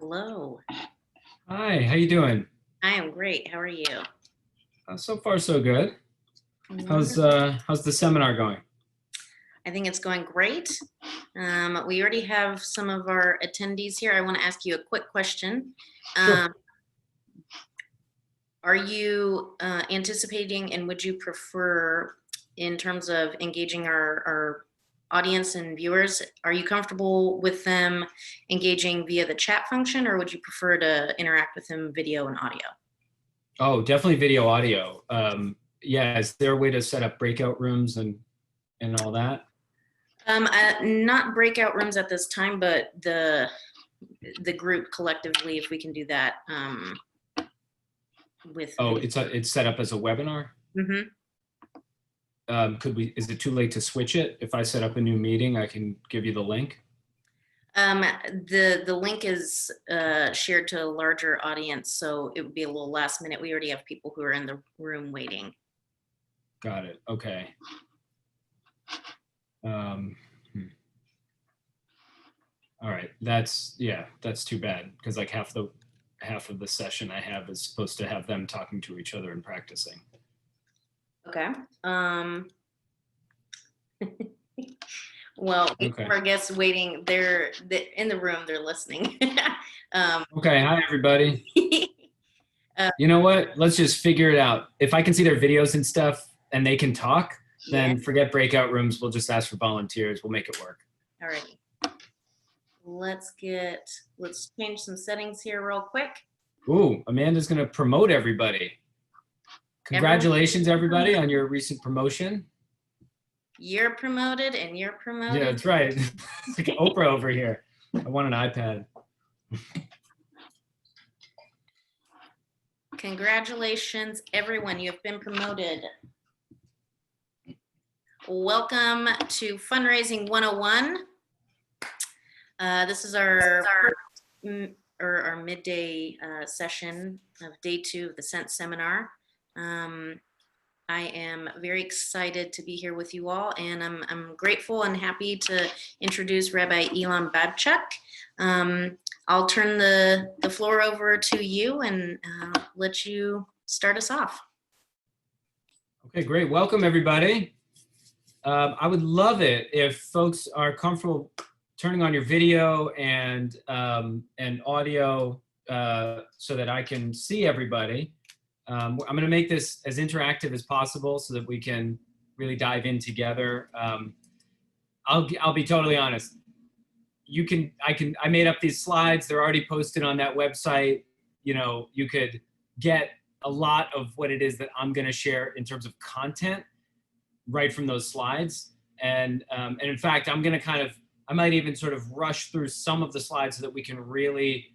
Hello. Hi, how you doing? I am great. How are you? So far, so good. How's Wonderful. how's the seminar going? I think it's going great. We already have some of our attendees here. I want to ask you a quick question. Sure. Are you anticipating and would you prefer, in terms of engaging our audience and viewers, are you comfortable with them engaging via the chat function, or would you prefer to interact with them video and audio? Oh, definitely video audio. Yeah, is there a way to set up breakout rooms and all that? Not breakout rooms at this time, but the group collectively, if we can do that with Oh, video. it's set up as a webinar. Mm-hmm. Is it too late to switch it? If I set up a new meeting, I can give you the link. The link is shared to a larger audience, so it would be a little last minute. We already have people who are in the room waiting. Got it. Okay. All right. That's too bad because like half of the session I have is supposed to have them talking to each other and practicing. Okay. Well, Okay. our guests waiting, they're in the room, they're listening. Okay. Hi, everybody. You know what? Let's just figure it out. If I can see their videos and stuff and they can talk, then forget breakout rooms. We'll just ask for volunteers. We'll make it work. All right. Let's change some settings here real quick. Ooh, Amanda's going to promote everybody. Congratulations, everybody, on your recent promotion. You're promoted and you're promoted. Yeah, that's right. It's like Oprah over here. I want an iPad. Congratulations, everyone. You have been promoted. Welcome to Fundraising 101. This is our midday session of day 2 of the Scent Seminar. I am very excited to be here with you all, and I'm grateful and happy to introduce Rabbi Elan Babchuck. I'll turn the floor over to you and let you start us off. Okay, great. Welcome, everybody. I would love it if folks are comfortable turning on your video and audio so that I can see everybody. I'm going to make this as interactive as possible so that we can really dive in together. I'll be totally honest. I made up these slides. They're already posted on that website. You know, you could get a lot of what it is that I'm going to share in terms of content right from those slides. And in fact, I might even sort of rush through some of the slides so that we can really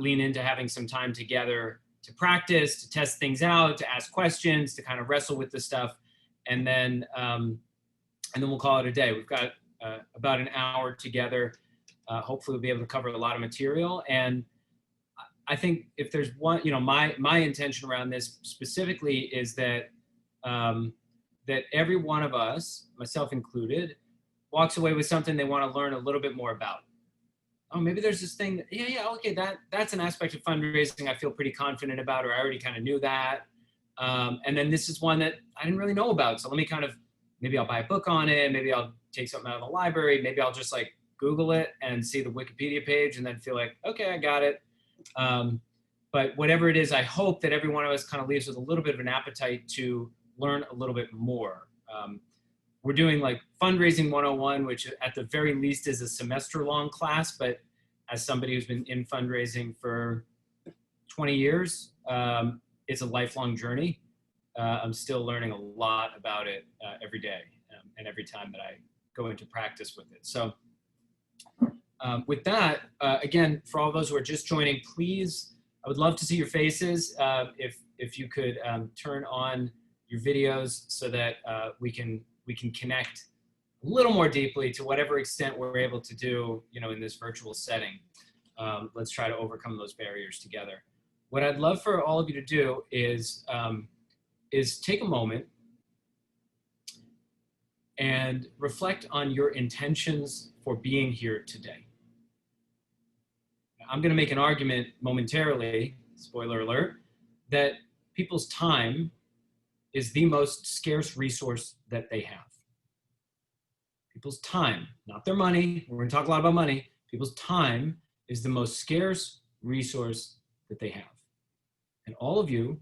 lean into having some time together to practice, to test things out, to ask questions, to kind of wrestle with the stuff. And then we'll call it a day. We've got about an hour together. Hopefully we'll be able to cover a lot of material. And I think if there's one, you know, my intention around this specifically is that that every one of us, myself included, walks away with something they want to learn a little bit more about. Oh, maybe there's this thing that, okay, that's an aspect of fundraising I feel pretty confident about, or I already kind of knew that. And then this is one that I didn't really know about. So let me maybe I'll buy a book on it. Maybe I'll take something out of the library. Maybe I'll just like Google it and see the Wikipedia page and then feel like, okay, I got it. But whatever it is, I hope that every one of us kind of leaves with a little bit of an appetite to learn a little bit more. We're doing like Fundraising 101, which at the very least is a semester-long class, but as somebody who's been in fundraising for 20 years, it's a lifelong journey. I'm still learning a lot about it every day and every time that I go into practice with it. So with that, again, for all those who are just joining, please, I would love to see your faces. If you could turn on your videos so that we can connect a little more deeply to whatever extent we're able to do, you know, in this virtual setting. Let's try to overcome those barriers together. What I'd love for all of you to do is take a moment and reflect on your intentions for being here today. I'm going to make an argument momentarily, spoiler alert, that people's time is the most scarce resource that they have. People's time, not their money. We're going to talk a lot about money. People's time is the most scarce resource that they have. And all of you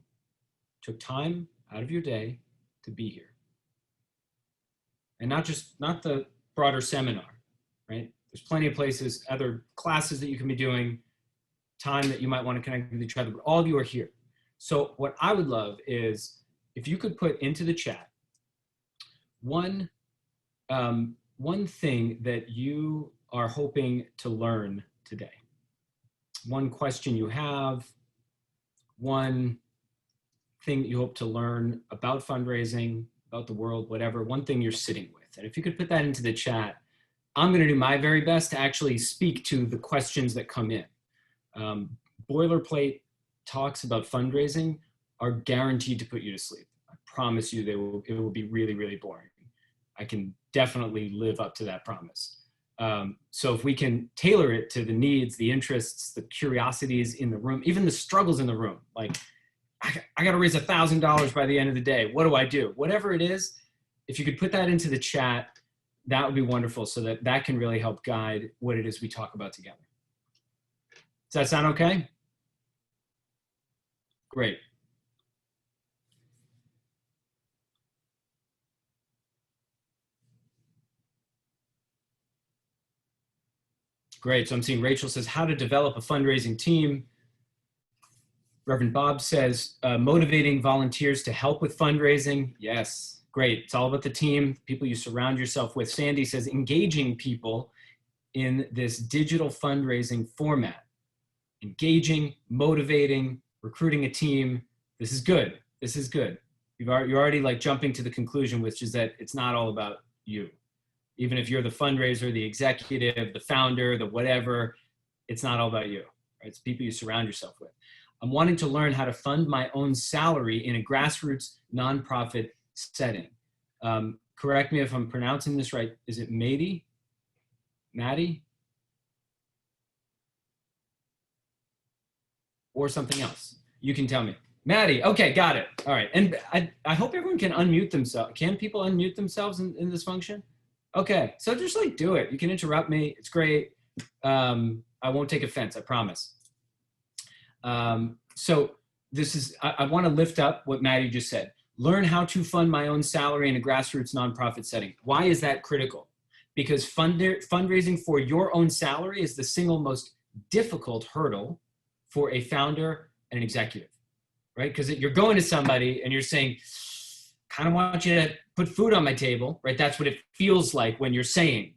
took time out of your day to be here. And not the broader seminar, right? There's plenty of places, other classes that you can be doing, time that you might want to connect with each other, but all of you are here. So what I would love is if you could put into the chat one thing that you are hoping to learn today. One question you have, one thing that you hope to learn about fundraising, about the world, whatever, one thing you're sitting with. And if you could put that into the chat, I'm going to do my very best to actually speak to the questions that come in. Boilerplate talks about fundraising are guaranteed to put you to sleep. I promise you it will be really, really boring. I can definitely live up to that promise. So if we can tailor it to the needs, the interests, the curiosities in the room, even the struggles in the room, like I got to raise $1,000 by the end of the day. What do I do? Whatever it is, if you could put that into the chat, that would be wonderful so that can really help guide what it is we talk about together. Does that sound okay? Great. Great, so I'm seeing Rachel says how to develop a fundraising team. Reverend Bob says motivating volunteers to help with fundraising. Yes, great, it's all about the team, people you surround yourself with. Sandy says engaging people in this digital fundraising format. Engaging, motivating, recruiting a team. This is good, this is good. You're already like jumping to the conclusion, which is that it's not all about you. Even if you're the fundraiser, the executive, the founder, the whatever, it's not all about you, right? It's people you surround yourself with. I'm wanting to learn how to fund my own salary in a grassroots nonprofit setting. Correct me if I'm pronouncing this right. Is it Maddie? Maddie? Or something else? You can tell me. Maddie, okay, got it. All right, and I hope everyone can unmute themselves. Can people unmute themselves in this function? Okay, so just like do it. You can interrupt me, it's great. I won't take offense, I promise. So this is, I wanna lift up what Maddie just said. Learn how to fund my own salary in a grassroots nonprofit setting. Why is that critical? Because fundraising for your own salary is the single most difficult hurdle for a founder and an executive, right? Because you're going to somebody and you're saying, kind of want you to put food on my table, right? That's what it feels like when you're saying,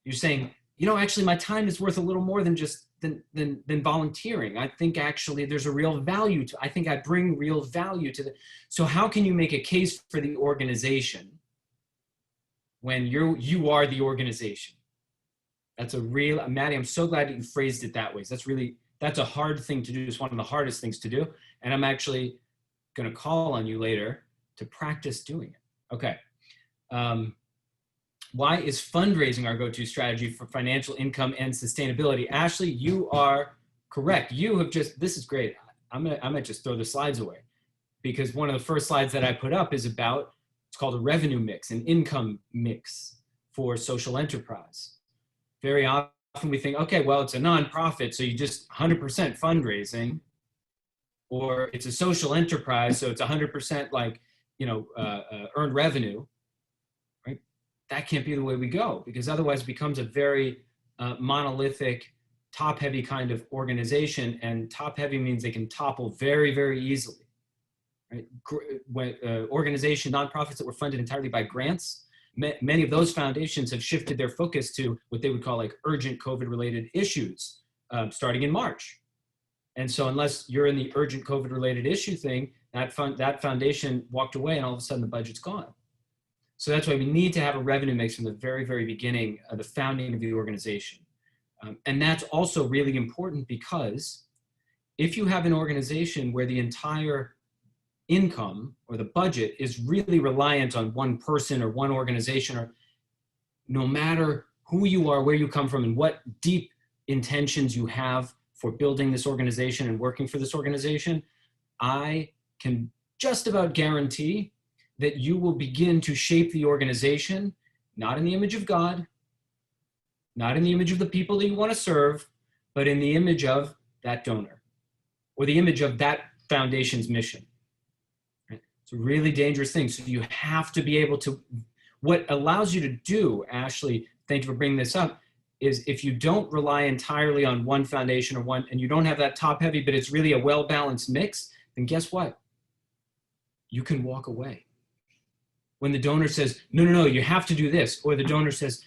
you know, actually my time is worth a little more than just than volunteering. I think actually there's a real value to, I think I bring real value to the, so how can you make a case for the organization when you are the organization? That's a real, Maddie, I'm so glad that you phrased it that way. That's a hard thing to do. It's one of the hardest things to do. And I'm actually gonna call on you later to practice doing it. Okay. Why is fundraising our go-to strategy for financial income and sustainability? Ashley, you are correct. You have just, this is great. I might just throw the slides away because one of the first slides that I put up is about, it's called a revenue mix, an income mix for social enterprise. Very often we think, okay, well, it's a nonprofit, so you just 100% fundraising, or it's a social enterprise, so it's 100% like, you know, earned revenue, right? That can't be the way we go because otherwise it becomes a very monolithic, top-heavy kind of organization, and top-heavy means they can topple very, very easily, right? Organization, nonprofits that were funded entirely by grants, many of those foundations have shifted their focus to what they would call like urgent COVID-related issues starting in March. And so unless you're in the urgent COVID-related issue thing, that foundation walked away and all of a sudden the budget's gone. So that's why we need to have a revenue mix from the very, very beginning of the founding of the organization. And that's also really important because if you have an organization where the entire income or the budget is really reliant on one person or one organization, or no matter who you are, where you come from, and what deep intentions you have for building this organization and working for this organization, I can just about guarantee that you will begin to shape the organization, not in the image of God, not in the image of the people that you want to serve, but in the image of that donor or the image of that foundation's mission. Right? It's a really dangerous thing. So you have to be able to, what allows you to do, Ashley, thank you for bringing this up, is if you don't rely entirely on one foundation or one, and you don't have that top heavy, but it's really a well-balanced mix, then guess what? You can walk away. When the donor says, no, you have to do this, or the donor says,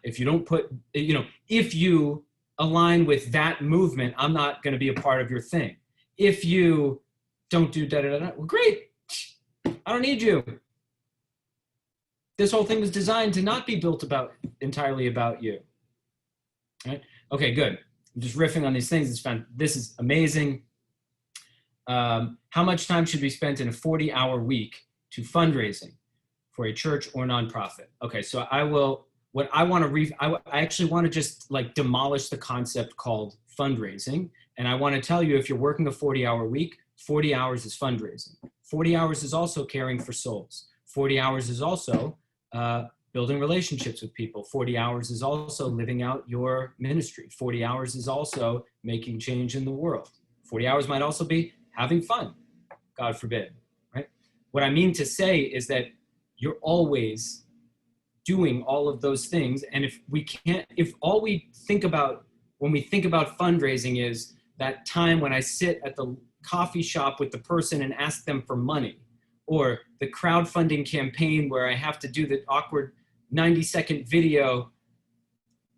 if you don't put, if you align with that movement, I'm not going to be a part of your thing. If you don't do da-da-da-da, well, great. I don't need you. This whole thing was designed to not be built entirely about you. Right? Okay, good. I'm just riffing on these things. This is amazing. How much time should be spent in a 40-hour week to fundraising for a church or nonprofit? Okay, so I actually want to just like demolish the concept called fundraising. And I want to tell you, if you're working a 40-hour week, 40 hours is fundraising. 40 hours is also caring for souls. 40 hours is also building relationships with people. 40 hours is also living out your ministry. 40 hours is also making change in the world. 40 hours might also be having fun, God forbid, right? What I mean to say is that you're always doing all of those things. And if all we think about when we think about fundraising is that time when I sit at the coffee shop with the person and ask them for money, or the crowdfunding campaign where I have to do the awkward 90-second video,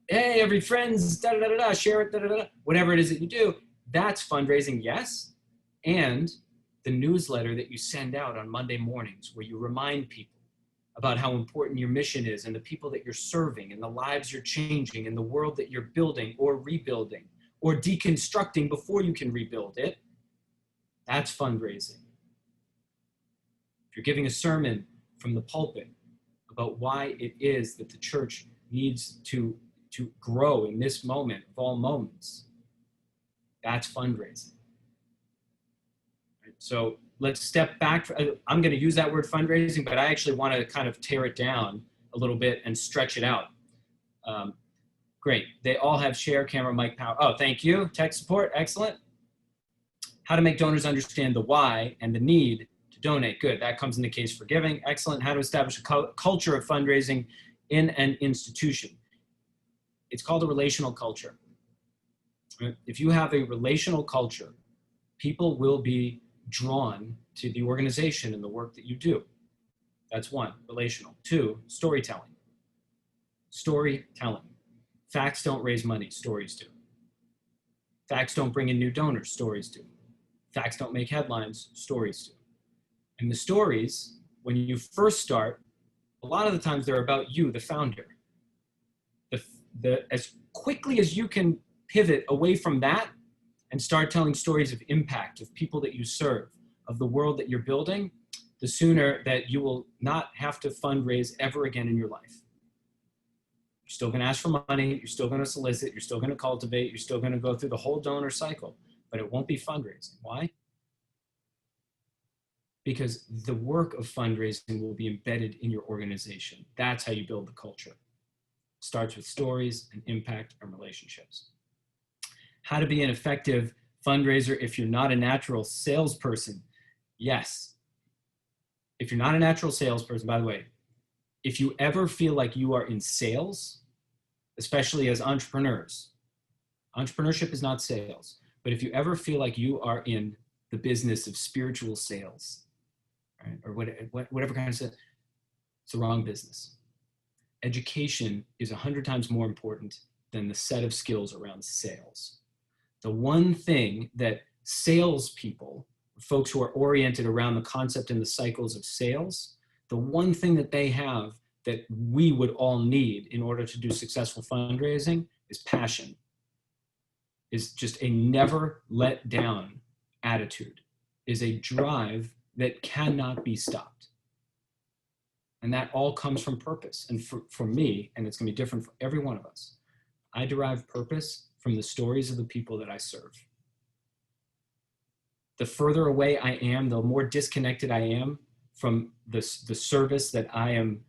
hey, every friend's da-da-da-da, share it, da-da-da-da, whatever it is that you do, that's fundraising, yes. And the newsletter that you send out on Monday mornings where you remind people about how important your mission is and the people that you're serving and the lives you're changing and the world that you're building or rebuilding or deconstructing before you can rebuild it, that's fundraising. If you're giving a sermon from the pulpit about why it is that the church needs to grow in this moment of all moments, that's fundraising. Right? So let's step back. I'm going to use that word fundraising, but I actually want to kind of tear it down a little bit and stretch it out. Great. They all have share, camera, mic, power. Oh, thank you. Tech support. Excellent. How to make donors understand the why and the need to donate. Good. That comes into case for giving. Excellent. How to establish a culture of fundraising in an institution. It's called a relational culture. If you have a relational culture, people will be drawn to the organization and the work that you do. That's one, relational. Two, storytelling. Storytelling. Facts don't raise money, stories do. Facts don't bring in new donors, stories do. Facts don't make headlines, stories do. And the stories, when you first start, a lot of the times they're about you, the founder. As quickly as you can pivot away from that and start telling stories of impact, of people that you serve, of the world that you're building, the sooner that you will not have to fundraise ever again in your life. You're still going to ask for money, you're still going to solicit, you're still going to cultivate, you're still going to go through the whole donor cycle, but it won't be fundraising. Why? Because the work of fundraising will be embedded in your organization. That's how you build the culture. It starts with stories and impact and relationships. How to be an effective fundraiser if you're not a natural salesperson. Yes. If you're not a natural salesperson, by the way, if you ever feel like you are in sales, especially as entrepreneurs, entrepreneurship is not sales, but if you ever feel like you are in the business of spiritual sales, right, or whatever kind of sales, it's the wrong business. Education is 100 times more important than the set of skills around sales. The one thing that salespeople, folks who are oriented around the concept and the cycles of sales, the one thing that they have that we would all need in order to do successful fundraising is passion, is just a never let down attitude, is a drive that cannot be stopped. And that all comes from purpose. And for me, and it's gonna be different for every one of us, I derive purpose from the stories of the people that I serve. The further away I am, the more disconnected I am from the service that I am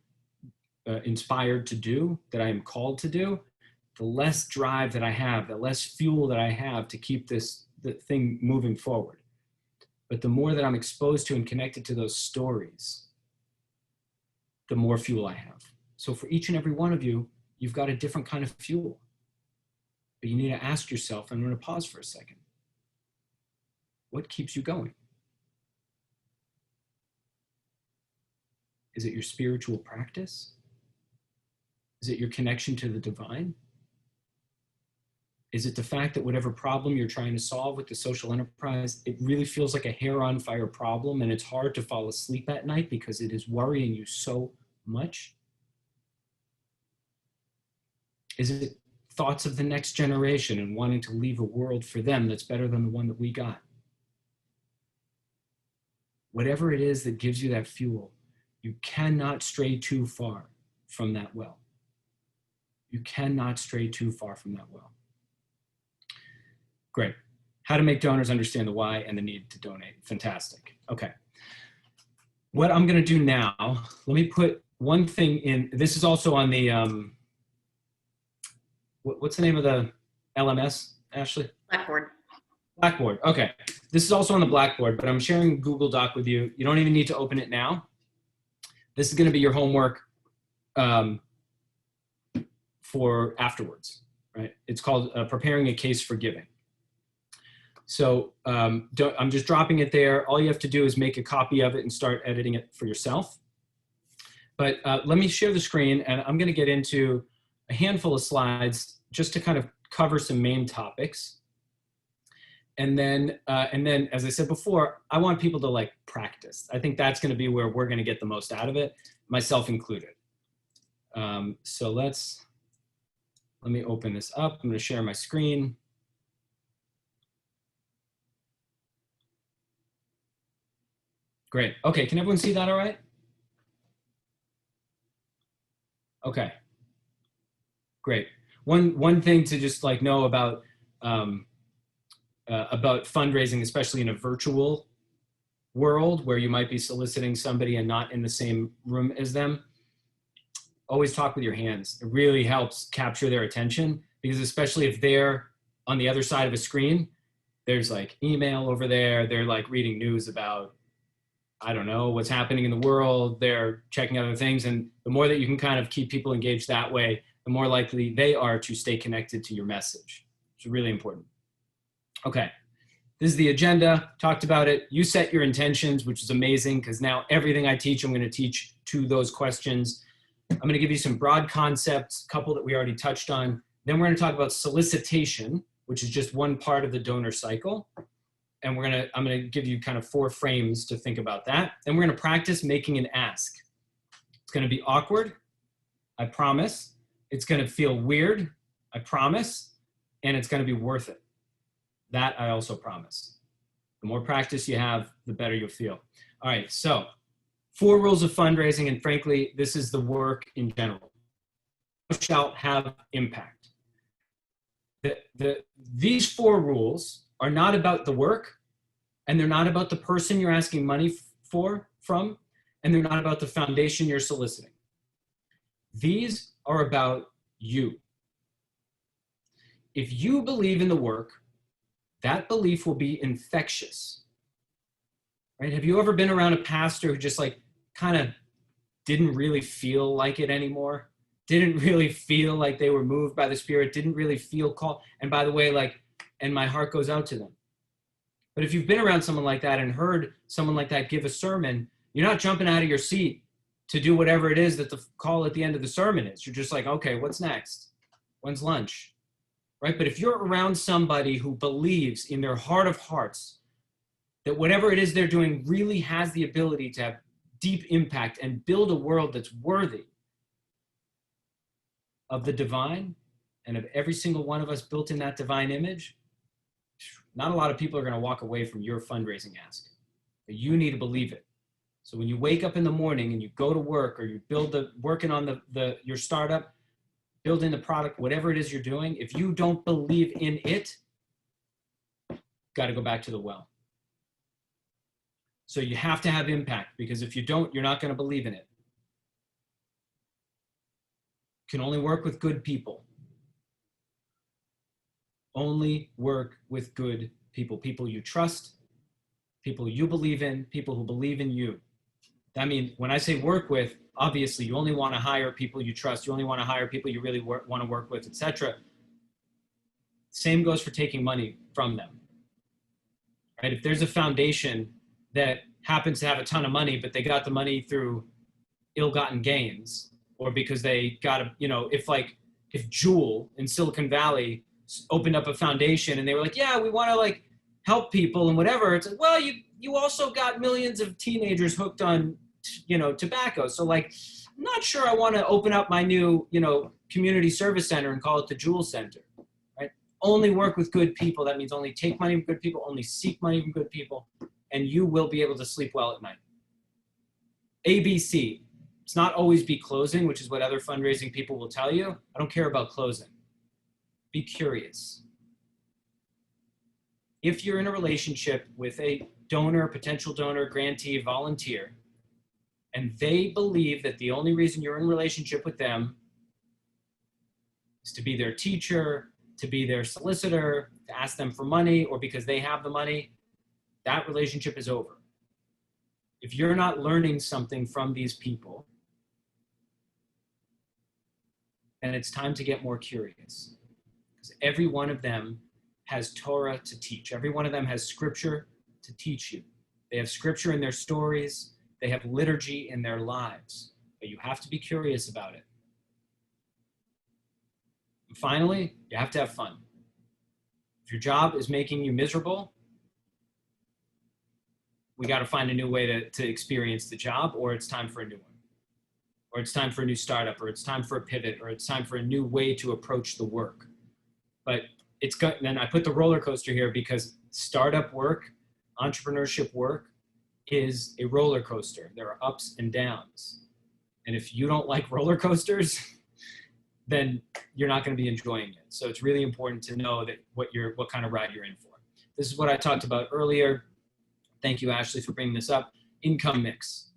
inspired to do, that I am called to do, the less drive that I have, the less fuel that I have to keep the thing moving forward. But the more that I'm exposed to and connected to those stories, the more fuel I have. So for each and every one of you, you've got a different kind of fuel. But you need to ask yourself, I'm going to pause for a second. What keeps you going? Is it your spiritual practice? Is it your connection to the divine? Is it the fact that whatever problem you're trying to solve with the social enterprise, it really feels like a hair on fire problem and it's hard to fall asleep at night because it is worrying you so much? Is it thoughts of the next generation and wanting to leave a world for them that's better than the one that we got? Whatever it is that gives you that fuel, you cannot stray too far from that well. You cannot stray too far from that well. Great. How to make donors understand the why and the need to donate. Fantastic. Okay. What I'm going to do now, let me put one thing in. This is also on the, what's the name of the LMS, Ashley? Blackboard. Blackboard. Okay. This is also on the Blackboard, but I'm sharing Google Doc with you. You don't even need to open it now. This is going to be your homework for afterwards, right? It's called Preparing a Case for Giving. So I'm just dropping it there. All you have to do is make a copy of it and start editing it for yourself. But let me share the screen, and I'm going to get into a handful of slides just to kind of cover some main topics. And then, as I said before, I want people to like practice. I think that's going to be where we're going to get the most out of it, myself included. So let me open this up. I'm going to share my screen. Great. Okay, can everyone see that all right? Okay. Great. One thing to just like know about fundraising, especially in a virtual world where you might be soliciting somebody and not in the same room as them, always talk with your hands. It really helps capture their attention, because especially if they're on the other side of a screen, there's like email over there, they're like reading news about, I don't know, what's happening in the world, they're checking other things, and the more that you can kind of keep people engaged that way, the more likely they are to stay connected to your message. It's really important. Okay, this is the agenda, talked about it. You set your intentions, which is amazing, because now everything I teach, I'm going to teach to those questions. I'm going to give you some broad concepts, a couple that we already touched on. Then we're going to talk about solicitation, which is just one part of the donor cycle. And I'm going to give you kind of 4 frames to think about that. Then we're going to practice making an ask. It's going to be awkward, I promise. It's going to feel weird, I promise. And it's going to be worth it. That I also promise. The more practice you have, the better you'll feel. All right, so 4 rules of fundraising, and frankly, this is the work in general. Thou shalt have impact. These 4 rules are not about the work, and they're not about the person you're asking money from, and they're not about the foundation you're soliciting. These are about you. If you believe in the work, that belief will be infectious, right? Have you ever been around a pastor who just like kind of didn't really feel like it anymore? Didn't really feel like they were moved by the Spirit, didn't really feel called. And by the way, like, and my heart goes out to them. But if you've been around someone like that and heard someone like that give a sermon, you're not jumping out of your seat to do whatever it is that the call at the end of the sermon is. You're just like, okay, what's next? When's lunch? Right? But if you're around somebody who believes in their heart of hearts that whatever it is they're doing really has the ability to have deep impact and build a world that's worthy of the divine and of every single one of us built in that divine image, not a lot of people are going to walk away from your fundraising ask. But you need to believe it. So when you wake up in the morning and you go to work, or you working on your startup, building the product, whatever it is you're doing, if you don't believe in it, got to go back to the well. So you have to have impact, because if you don't, you're not going to believe in it. You can only work with good people. Only work with good people. People you trust, people you believe in, people who believe in you. That means when I say work with, obviously you only want to hire people you trust. You only want to hire people you really want to work with, etc. Same goes for taking money from them. Right? If there's a foundation that happens to have a ton of money, but they got the money through ill-gotten gains, or because they got a, if Jewel in Silicon Valley opened up a foundation and they were like, yeah, we want to help people and whatever. It's like, well, you also got millions of teenagers hooked on, tobacco. So I'm not sure I want to open up my new, community service center and call it the Jewel Center, right? Only work with good people. That means only take money from good people, only seek money from good people, and you will be able to sleep well at night. ABC. It's not always be closing, which is what other fundraising people will tell you. I don't care about closing. Be curious. If you're in a relationship with a donor, potential donor, grantee, volunteer, and they believe that the only reason you're in a relationship with them is to be their teacher, to be their solicitor, to ask them for money, or because they have the money, that relationship is over. If you're not learning something from these people, then it's time to get more curious. Because every one of them has Torah to teach. Every one of them has scripture to teach you. They have scripture in their stories. They have liturgy in their lives. But you have to be curious about it. And finally, you have to have fun. If your job is making you miserable, we got to find a new way to experience the job, or it's time for a new one. Or it's time for a new startup, or it's time for a pivot, or it's time for a new way to approach the work. But it's good. Then I put the roller coaster here because startup work, entrepreneurship work is a roller coaster. There are ups and downs. And if you don't like roller coasters, then you're not going to be enjoying it. So it's really important to know that what kind of ride you're in for. This is what I talked about earlier. Thank you, Ashley, for bringing this up. Income mix.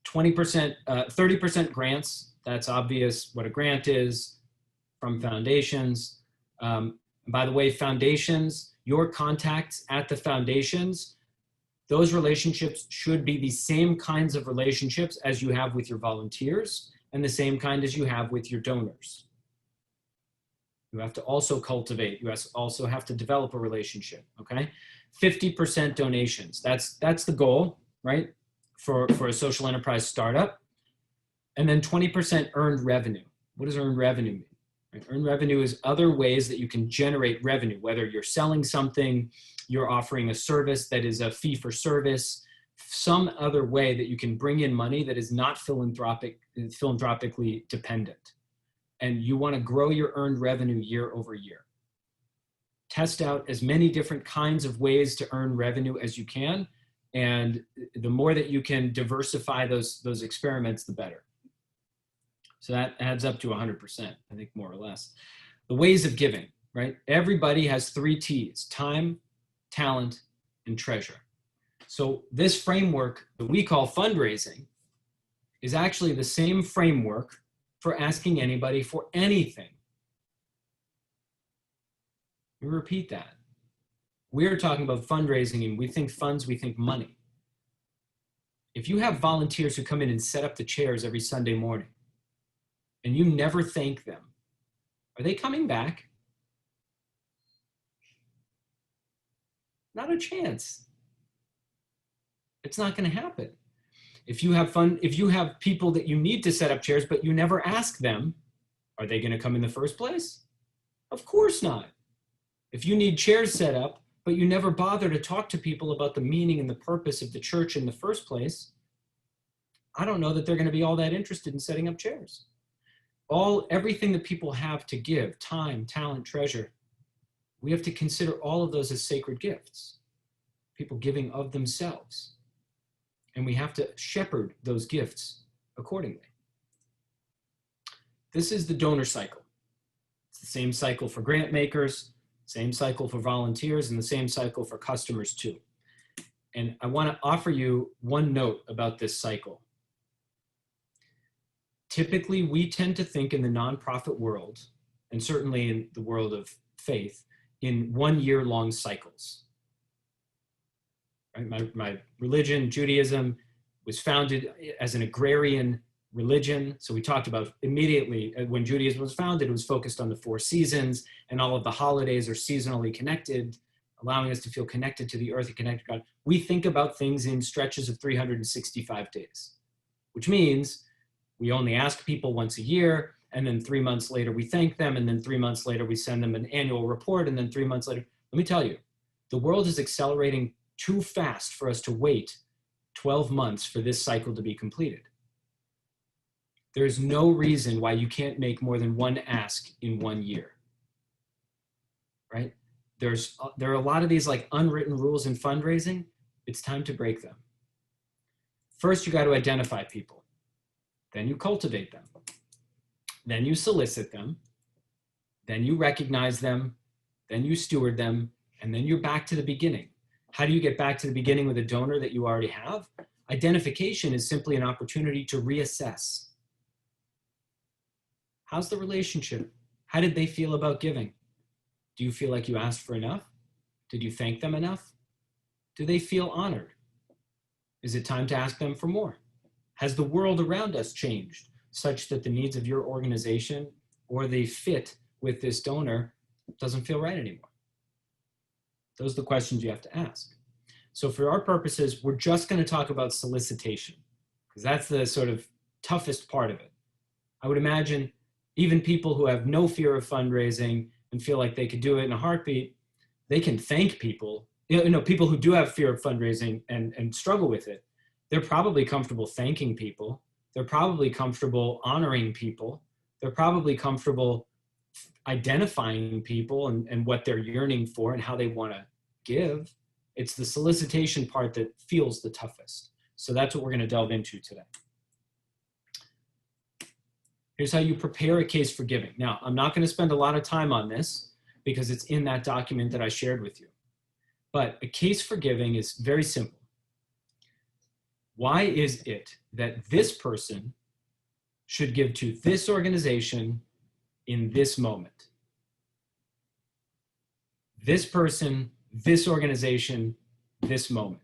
20%, 30% grants. That's obvious what a grant is from foundations. By the way, foundations, your contacts at the foundations, those relationships should be the same kinds of relationships as you have with your volunteers and the same kind as you have with your donors. You have to also cultivate, you also have to develop a relationship, okay? 50% donations, that's the goal, right? For a social enterprise startup. And then 20% earned revenue. What does earned revenue mean? Right? Earned revenue is other ways that you can generate revenue, whether you're selling something, you're offering a service that is a fee for service, some other way that you can bring in money that is not philanthropically dependent. And you want to grow your earned revenue year over year. Test out as many different kinds of ways to earn revenue as you can. And the more that you can diversify those experiments, the better. So that adds up to 100%, I think, more or less. The ways of giving, right? Everybody has 3 T's: time, talent, and treasure. So this framework that we call fundraising is actually the same framework for asking anybody for anything. Let me repeat that. We're talking about fundraising, and we think funds, we think money. If you have volunteers who come in and set up the chairs every Sunday morning, and you never thank them, are they coming back? Not a chance. It's not going to happen. If you have people that you need to set up chairs, but you never ask them, are they going to come in the first place? Of course not. If you need chairs set up, but you never bother to talk to people about the meaning and the purpose of the church in the first place, I don't know that they're going to be all that interested in setting up chairs. Everything that people have to give, time, talent, treasure, we have to consider all of those as sacred gifts, people giving of themselves. And we have to shepherd those gifts accordingly. This is the donor cycle. It's the same cycle for grant makers, same cycle for volunteers, and the same cycle for customers too. And I want to offer you one note about this cycle. Typically, we tend to think in the nonprofit world, and certainly in the world of faith, in 1 year long cycles. Right? My religion, Judaism, was founded as an agrarian religion. So we talked about immediately when Judaism was founded, it was focused on the 4 seasons, and all of the holidays are seasonally connected, allowing us to feel connected to the earth and connected to God. We think about things in stretches of 365 days, which means we only ask people once a year, and then 3 months later we thank them, and then 3 months later we send them an annual report, and then 3 months later. Let me tell you, the world is accelerating too fast for us to wait 12 months for this cycle to be completed. There's no reason why you can't make more than one ask in 1 year, right? There are a lot of these like unwritten rules in fundraising. It's time to break them. First, you got to identify people. Then you cultivate them. Then you solicit them. Then you recognize them. Then you steward them. And then you're back to the beginning. How do you get back to the beginning with a donor that you already have? Identification is simply an opportunity to reassess. How's the relationship? How did they feel about giving? Do you feel like you asked for enough? Did you thank them enough? Do they feel honored? Is it time to ask them for more? Has the world around us changed such that the needs of your organization or the fit with this donor doesn't feel right anymore? Those are the questions you have to ask. So for our purposes, we're just going to talk about solicitation because that's the sort of toughest part of it. I would imagine even people who have no fear of fundraising and feel like they could do it in a heartbeat, they can thank people. People who do have fear of fundraising and struggle with it, they're probably comfortable thanking people. They're probably comfortable honoring people. They're probably comfortable identifying people and what they're yearning for and how they want to give. It's the solicitation part that feels the toughest. So that's what we're going to delve into today. Here's how you prepare a case for giving. Now, I'm not going to spend a lot of time on this because it's in that document that I shared with you. But a case for giving is very simple. Why is it that this person should give to this organization in this moment? This person, this organization, this moment.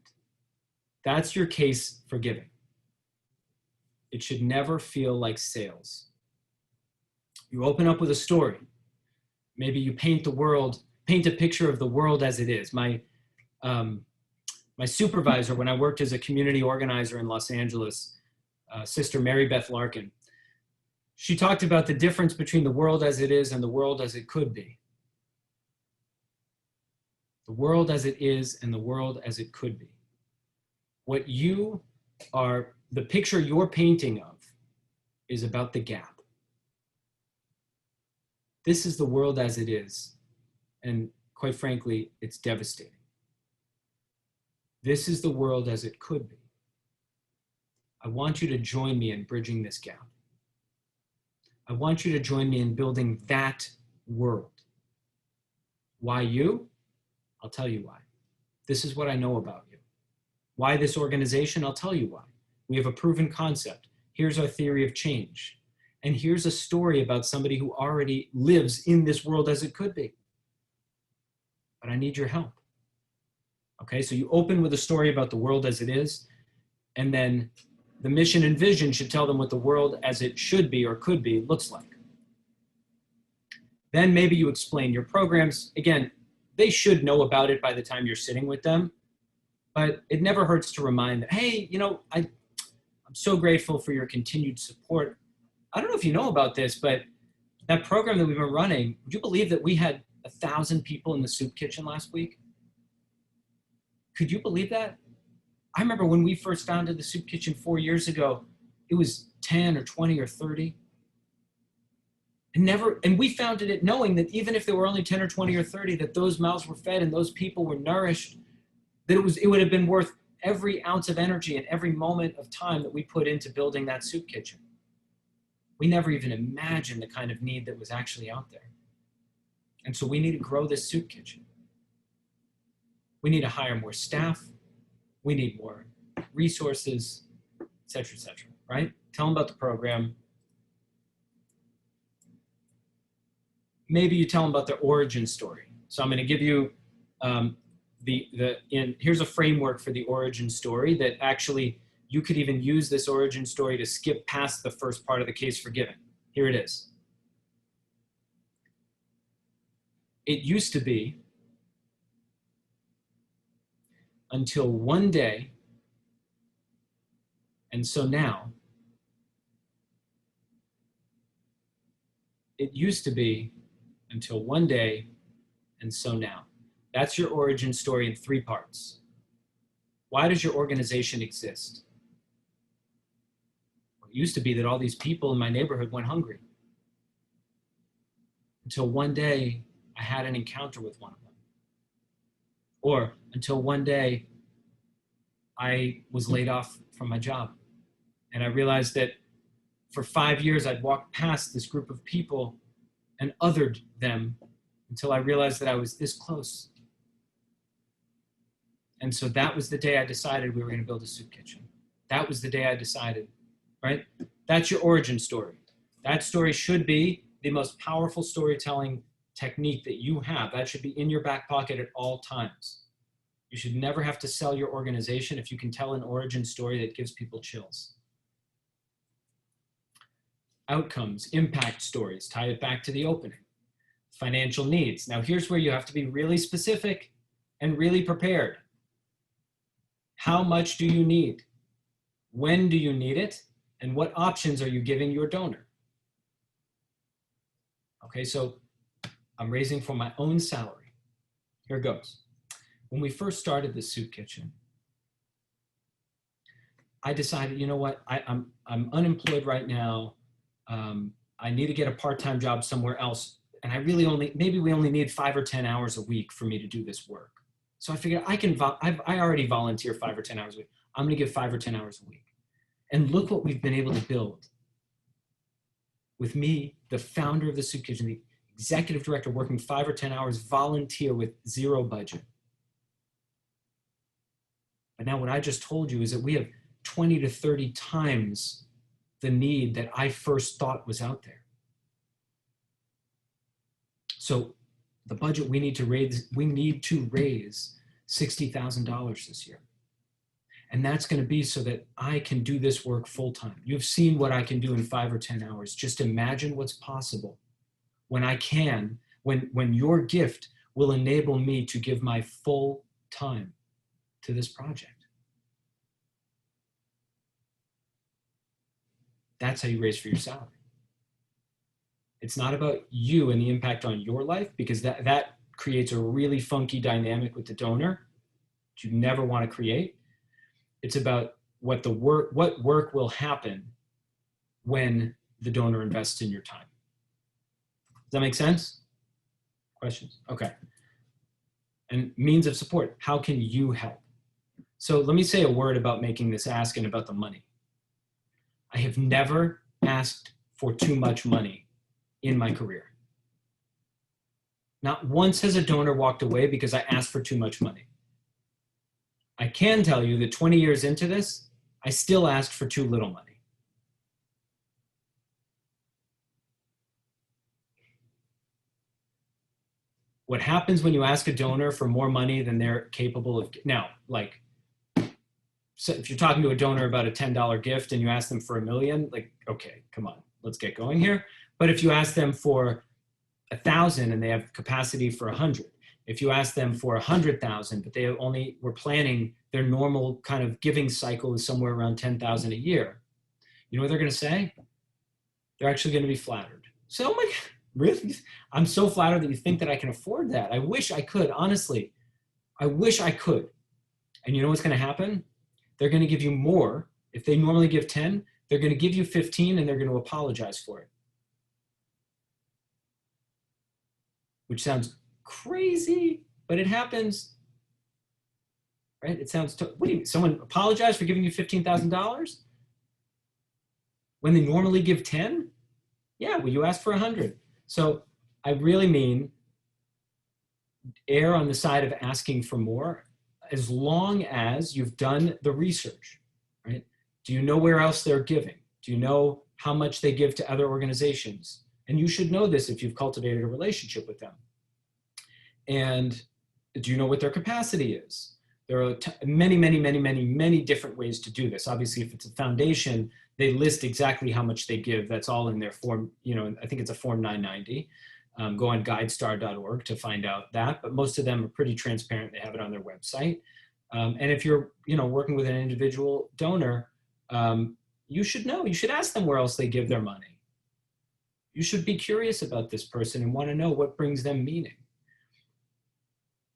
That's your case for giving. It should never feel like sales. You open up with a story. Maybe you paint a picture of the world as it is. My supervisor, when I worked as a community organizer in Los Angeles, Sister Mary Beth Larkin, she talked about the difference between the world as it is and the world as it could be. The world as it is and the world as it could be. The picture you're painting of is about the gap. This is the world as it is, and quite frankly, it's devastating. This is the world as it could be. I want you to join me in bridging this gap. I want you to join me in building that world. Why you? I'll tell you why. This is what I know about you. Why this organization? I'll tell you why. We have a proven concept. Here's our theory of change. And here's a story about somebody who already lives in this world as it could be. But I need your help. Okay, so you open with a story about the world as it is, and then the mission and vision should tell them what the world as it should be or could be looks like. Then maybe you explain your programs. Again, they should know about it by the time you're sitting with them, but it never hurts to remind them, hey, I'm so grateful for your continued support. I don't know if you know about this, but that program that we've been running, would you believe that we had 1,000 people in the soup kitchen last week? Could you believe that? I remember when we first founded the soup kitchen 4 years ago, it was 10 or 20 or 30. And we founded it knowing that even if there were only 10 or 20 or 30, that those mouths were fed and those people were nourished, that it would have been worth every ounce of energy and every moment of time that we put into building that soup kitchen. We never even imagined the kind of need that was actually out there. And so we need to grow this soup kitchen. We need to hire more staff. We need more resources, et cetera, right? Tell them about the program. Maybe you tell them about their origin story. So I'm going to give you here's a framework for the origin story that actually you could even use this origin story to skip past the first part of the case for giving. Here it is. It used to be until one day, and so now. It used to be until one day, and so now. That's your origin story in 3 parts. Why does your organization exist? Well, it used to be that all these people in my neighborhood went hungry. Until one day, I had an encounter with one of them. Or until one day, I was laid off from my job. And I realized that for 5 years, I'd walked past this group of people and othered them until I realized that I was this close. And so that was the day I decided we were going to build a soup kitchen. That was the day I decided, right? That's your origin story. That story should be the most powerful storytelling technique that you have. That should be in your back pocket at all times. You should never have to sell your organization if you can tell an origin story that gives people chills. Outcomes, impact stories, tie it back to the opening. Financial needs. Now here's where you have to be really specific and really prepared. How much do you need? When do you need it? And what options are you giving your donor? Okay, so I'm raising for my own salary. Here goes. When we first started the soup kitchen, I decided, you know what, I'm unemployed right now. I need to get a part-time job somewhere else. And I really maybe we only need 5 or 10 hours a week for me to do this work. So I figured I already volunteer 5 or 10 hours a week. I'm gonna give 5 or 10 hours a week. And look what we've been able to build. With me, the founder of the soup kitchen, the executive director, working 5 or 10 hours, volunteer with 0 budget. But now what I just told you is that we have 20 to 30 times the need that I first thought was out there. So the budget we need to raise $60,000 this year. And that's going to be so that I can do this work full time. You've seen what I can do in 5 or 10 hours. Just imagine what's possible when I can, when your gift will enable me to give my full time to this project. That's how you raise for your salary. It's not about you and the impact on your life, because that creates a really funky dynamic with the donor that you never want to create. It's about what work will happen when the donor invests in your time. Does that make sense? Questions? Okay. And means of support. How can you help? So let me say a word about making this ask and about the money. I have never asked for too much money in my career. Not once has a donor walked away because I asked for too much money. I can tell you that 20 years into this, I still asked for too little money. What happens when you ask a donor for more money than they're capable of? Now, like, so if you're talking to a donor about a $10 gift and you ask them for $1 million, like, okay, come on, let's get going here. But if you ask them for 1,000 and they have capacity for 100, if you ask them for 100,000, but they only were planning their normal kind of giving cycle is somewhere around 10,000 a year, you know what they're going to say? They're actually going to be flattered. So, oh my God, really? I'm so flattered that you think that I can afford that. I wish I could, honestly. I wish I could. And you know what's going to happen? They're going to give you more. If they normally give 10, they're going to give you 15 and they're going to apologize for it. Which sounds crazy, but it happens, right? It sounds, what do you mean? Someone apologized for giving you $15,000 when they normally give 10? Yeah, well, you asked for 100. So I really mean err on the side of asking for more as long as you've done the research, right? Do you know where else they're giving? Do you know how much they give to other organizations? And you should know this if you've cultivated a relationship with them. And do you know what their capacity is? There are many, many, many, many, many different ways to do this. Obviously, if it's a foundation, they list exactly how much they give. That's all in their form. You know, I think it's a Form 990. Go on guidestar.org to find out that. But most of them are pretty transparent. They have it on their website. And if you're, working with an individual donor, you should know. You should ask them where else they give their money. You should be curious about this person and want to know what brings them meaning.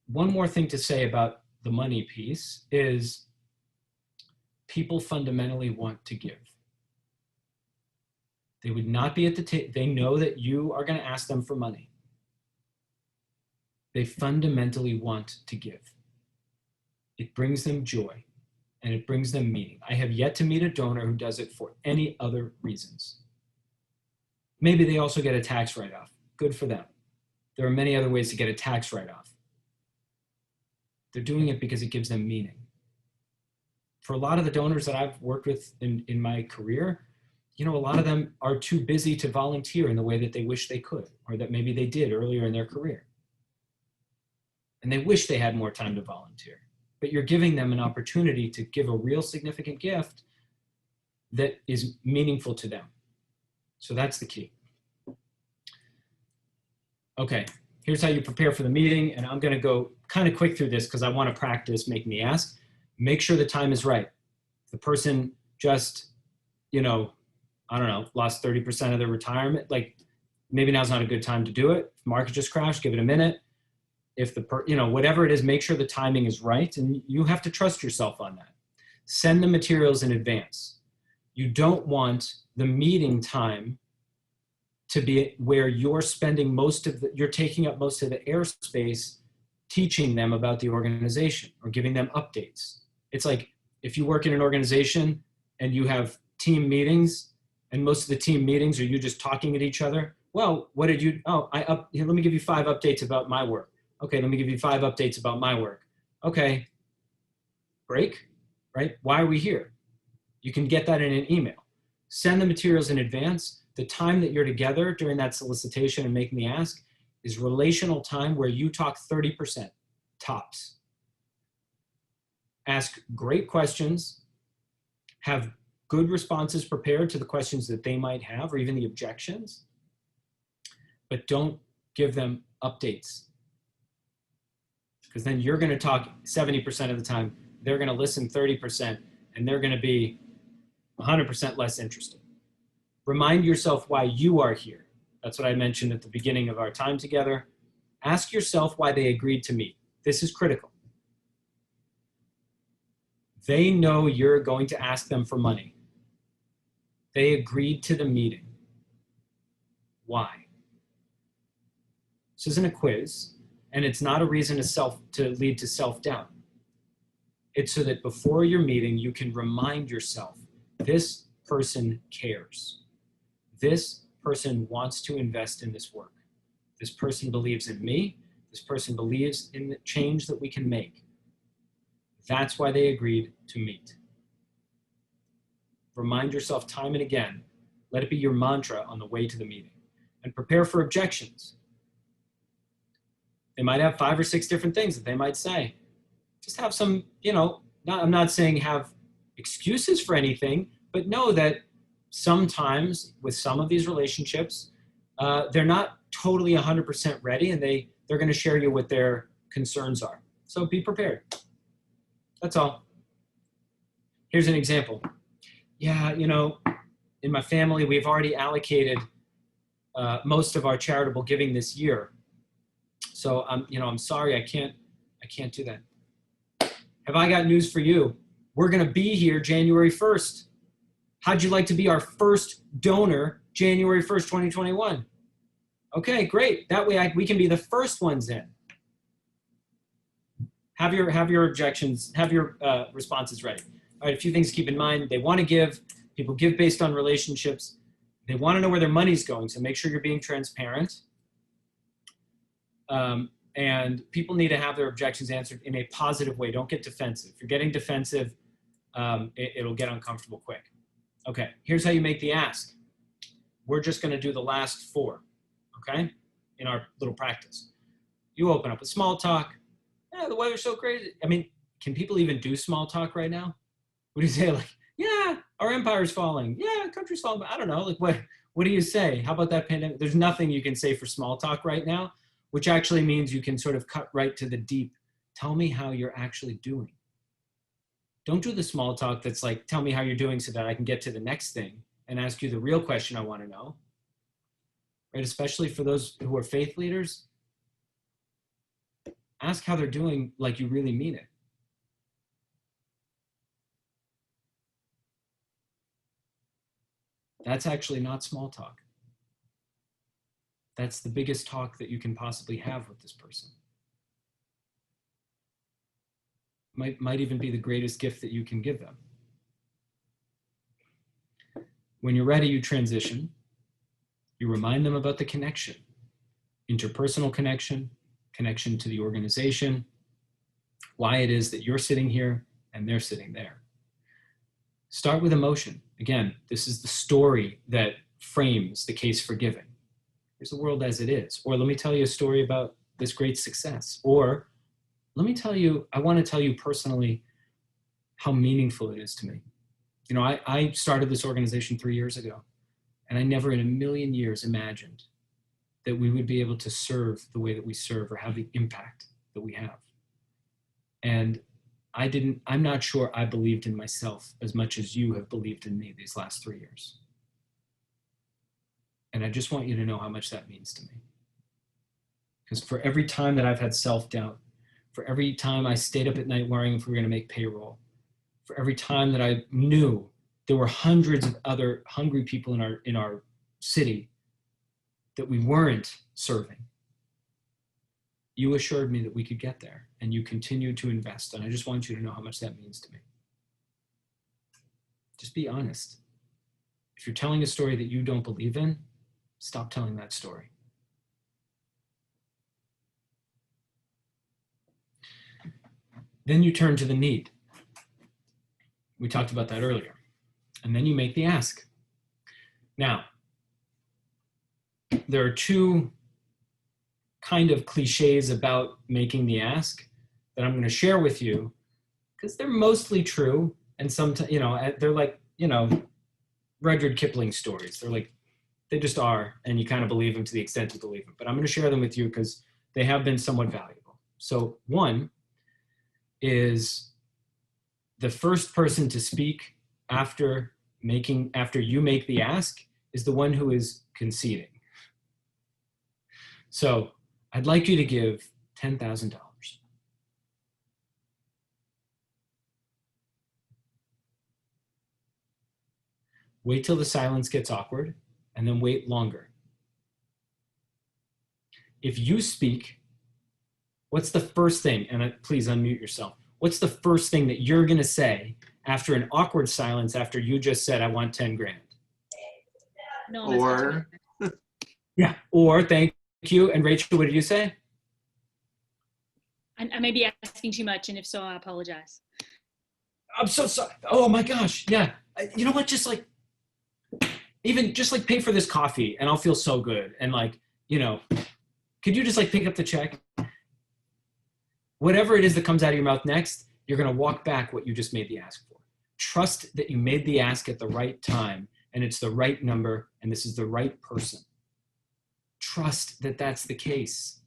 One more thing to say about the money piece is people fundamentally want to give. They would not be at the table. They know that you are going to ask them for money. They fundamentally want to give. It brings them joy and it brings them meaning. I have yet to meet a donor who does it for any other reasons. Maybe they also get a tax write-off. Good for them. There are many other ways to get a tax write-off. They're doing it because it gives them meaning. For a lot of the donors that I've worked with in my career, a lot of them are too busy to volunteer in the way that they wish they could, or that maybe they did earlier in their career. And they wish they had more time to volunteer. But you're giving them an opportunity to give a real significant gift that is meaningful to them. So that's the key. Okay, here's how you prepare for the meeting. And I'm gonna go kind of quick through this because I want to practice making me ask. Make sure the time is right. If the person just, lost 30% of their retirement, maybe now's not a good time to do it. If the market just crashed, give it a minute. If whatever it is, make sure the timing is right, and you have to trust yourself on that. Send the materials in advance. You don't want the meeting time to be where you're spending you're taking up most of the airspace teaching them about the organization or giving them updates. It's like if you work in an organization and you have team meetings and most of the team meetings are you just talking at each other. Well, what did you, here, let me give you 5 updates about my work. Okay, let me give you 5 updates about my work. Okay, break, right? Why are we here? You can get that in an email. Send the materials in advance. The time that you're together during that solicitation and making the ask is relational time where you talk 30% tops. Ask great questions, have good responses prepared to the questions that they might have or even the objections, but don't give them updates. Because then you're going to talk 70% of the time, they're going to listen 30%, and they're going to be 100% less interested. Remind yourself why you are here. That's what I mentioned at the beginning of our time together. Ask yourself why they agreed to meet. This is critical. They know you're going to ask them for money. They agreed to the meeting. Why? This isn't a quiz, and it's not a reason to lead to self-doubt. It's so that before your meeting, you can remind yourself, this person cares. This person wants to invest in this work. This person believes in me. This person believes in the change that we can make. That's why they agreed to meet. Remind yourself time and again. Let it be your mantra on the way to the meeting. And prepare for objections. They might have 5 or 6 different things that they might say. Just have some, I'm not saying have excuses for anything, but know that sometimes with some of these relationships, they're not totally 100% ready, and they're going to share you what their concerns are. So be prepared. That's all. Here's an example. Yeah, in my family, we've already allocated most of our charitable giving this year. So I'm sorry, I can't do that. Have I got news for you? We're going to be here January 1st. How'd you like to be our first donor January 1st, 2021? Okay, great. That way we can be the first ones in. Have your objections, have your responses ready. All right, a few things to keep in mind. They want to give. People give based on relationships. They want to know where their money's going, so make sure you're being transparent. And people need to have their objections answered in a positive way. Don't get defensive. If you're getting defensive, it'll get uncomfortable quick. Okay, here's how you make the ask. We're just going to do the last 4, okay, in our little practice. You open up with small talk. Yeah, the weather's so crazy. I mean, can people even do small talk right now? What do you say? Like, yeah, our empire's falling. Yeah, country's falling. But I don't know. Like, what do you say? How about that pandemic? There's nothing you can say for small talk right now, which actually means you can sort of cut right to the deep. Tell me how you're actually doing. Don't do the small talk that's like, tell me how you're doing so that I can get to the next thing and ask you the real question I want to know. Right? Especially for those who are faith leaders, ask how they're doing like you really mean it. That's actually not small talk. That's the biggest talk that you can possibly have with this person. Might even be the greatest gift that you can give them. When you're ready, you transition. You remind them about the connection, interpersonal connection, connection to the organization, why it is that you're sitting here and they're sitting there. Start with emotion. Again, this is the story that frames the case for giving. Here's the world as it is. Or let me tell you a story about this great success. Or let me tell you, I want to tell you personally how meaningful it is to me. You know, I started this organization 3 years ago, and I never in a million years imagined that we would be able to serve the way that we serve or have the impact that we have. And I'm not sure I believed in myself as much as you have believed in me these last 3 years. And I just want you to know how much that means to me. Because for every time that I've had self-doubt, for every time I stayed up at night worrying if we were going to make payroll, for every time that I knew there were hundreds of other hungry people in our city that we weren't serving, you assured me that we could get there, and you continued to invest. And I just want you to know how much that means to me. Just be honest. If you're telling a story that you don't believe in, stop telling that story. Then you turn to the need. We talked about that earlier. And then you make the ask. Now, there are 2 kind of cliches about making the ask that I'm going to share with you, because they're mostly true. And sometimes, you know, they're like, you know, Rudyard Kipling stories. They're like, they just are, and you kind of believe them to the extent you believe them. But I'm going to share them with you because they have been somewhat valuable. So one is the first person to speak after you make the ask is the one who is conceding. So I'd like you to give $10,000. Wait till the silence gets awkward, and then wait longer. If you speak, what's the first thing, and please unmute yourself, what's the first thing that you're going to say after an awkward silence after you just said, I want 10 grand? No, Or, Yeah, or thank you. And Rachel, what did you say? I may be asking too much, and if so, I apologize. I'm so sorry. Oh my gosh. Yeah. You know what? Just like, even just like pay for this coffee and I'll feel so good. And like, you know, could you just like pick up the check? Whatever it is that comes out of your mouth next, you're going to walk back what you just made the ask for. Trust that you made the ask at the right time and it's the right number and this is the right person. Trust that that's the case.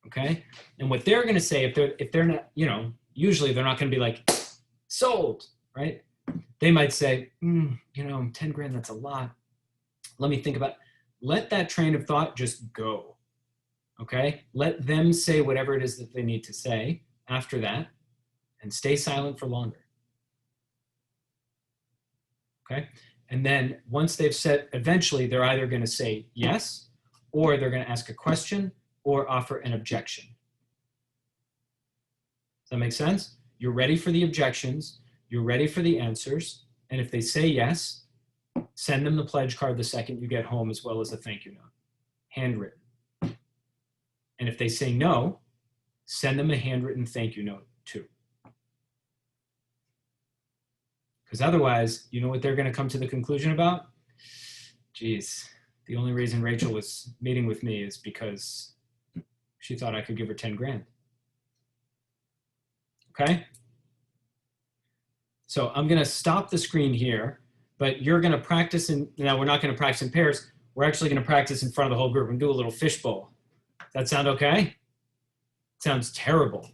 Okay? And what they're going to say, if they're not, you know, usually they're not going to be like, sold, right? They might say, you know, 10 grand, that's a lot. Let me think about it. Let that train of thought just go. Okay? Let them say whatever it is that they need to say after that and stay silent for longer. Okay? And then once they've said, eventually they're either going to say yes, or they're going to ask a question or offer an objection. Does that make sense? You're ready for the objections. You're ready for the answers. And if they say yes, Send them the pledge card the second you get home, as well as a thank you note, handwritten. And if they say no, send them a handwritten thank you note too. Because otherwise, you know what they're going to come to the conclusion about? Geez, the only reason Rachel was meeting with me is because she thought I could give her 10 grand. Okay? So I'm going to stop the screen here, but you're going to practice now we're not going to practice in pairs. We're actually going to practice in front of the whole group and do a little fishbowl. Does that sound okay? Sounds terrible,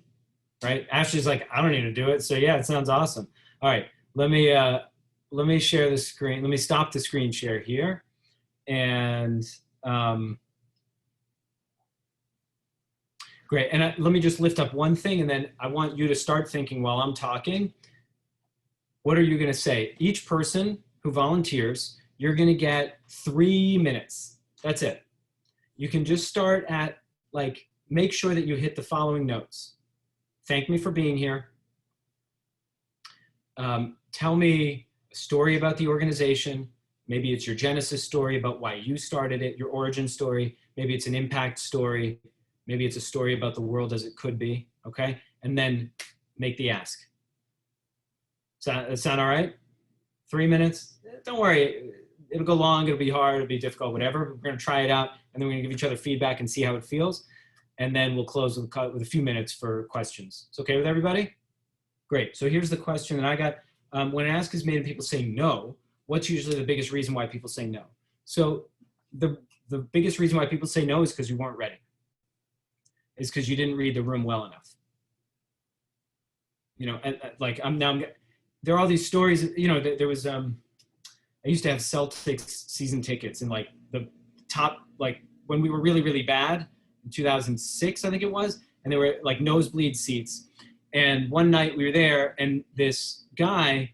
right? Ashley's like, I don't need to do it. So yeah, it sounds awesome. All right, let me share the screen. Let me stop the screen share here. And great. And let me just lift up one thing, and then I want you to start thinking while I'm talking. What are you going to say? Each person who volunteers, you're going to get 3 minutes. That's it. You can just start at, like, make sure that you hit the following notes. Thank me for being here. Tell me a story about the organization. Maybe it's your genesis story about why you started it, your origin story. Maybe it's an impact story. Maybe it's a story about the world as it could be, okay? And then make the ask. Sound all right? 3 minutes? Don't worry, it'll go long, it'll be hard, it'll be difficult, whatever. We're gonna try it out, and then we're gonna give each other feedback and see how it feels. And then we'll close with a few minutes for questions. It's okay with everybody? Great, so here's the question that I got. When an ask is made and people say no, what's usually the biggest reason why people say no? So the biggest reason why people say no is because you weren't ready. It's because you didn't read the room well enough. You know, there are all these stories, you know, there was, I used to have Celtics season tickets, and like the top, like when we were really, really bad in 2006, I think it was, and there were like nosebleed seats. And one night we were there, and this guy,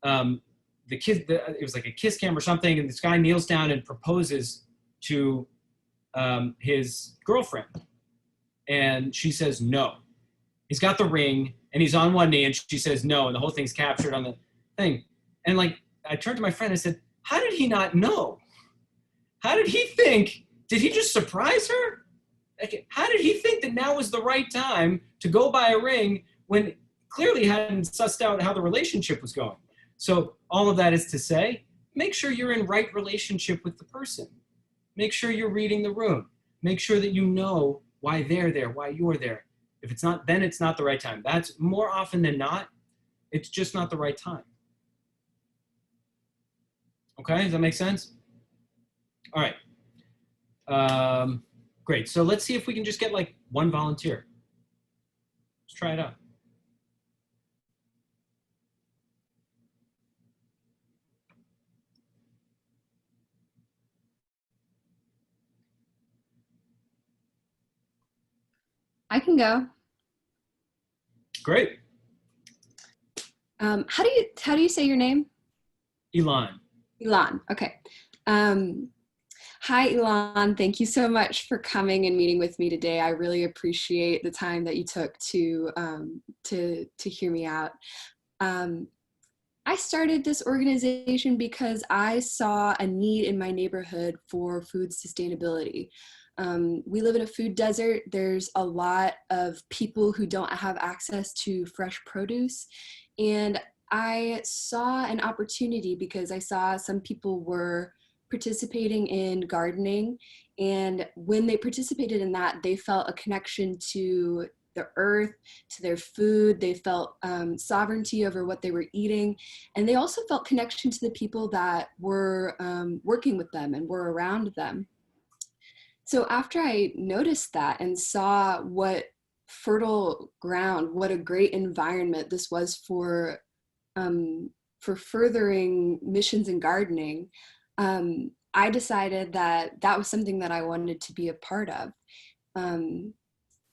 it was like a kiss cam or something, and this guy kneels down and proposes to his girlfriend. And she says no. He's got the ring, and he's on one knee, and she says no, and the whole thing's captured on the thing. And like, I turned to my friend and said, how did he not know? How did he think? Did he just surprise her? Like, how did he think that now was the right time to go buy a ring when clearly hadn't sussed out how the relationship was going? So all of that is to say, make sure you're in right relationship with the person. Make sure you're reading the room. Make sure that you know why they're there, why you're there. If it's not, then it's not the right time. That's more often than not, it's just not the right time. Okay, does that make sense? All right. Great, so let's see if we can just get like one volunteer. Let's try it out. I can go. Great. How do you say your name? Elan. Elan. Okay. Hi, Elan. Thank you so much for coming and meeting with me today. I really appreciate the time that you took to hear me out. I started this organization because I saw a need in my neighborhood for food sustainability. We live in a food desert. There's a lot of people who don't have access to fresh produce. And I saw an opportunity because I saw some people were participating in gardening. And when they participated in that, they felt a connection to the earth, to their food. They felt sovereignty over what they were eating. And they also felt connection to the people that were working with them and were around them. So after I noticed that and saw what fertile ground, what a great environment this was for furthering missions in gardening, I decided that that was something that I wanted to be a part of.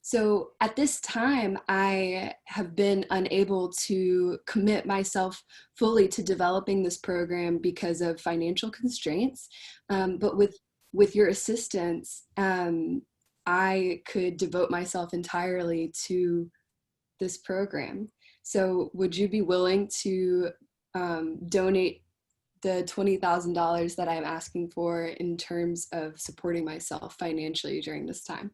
So at this time, I have been unable to commit myself fully to developing this program because of financial constraints. But with your assistance, I could devote myself entirely to this program. So would you be willing to donate the $20,000 that I'm asking for in terms of supporting myself financially during this time.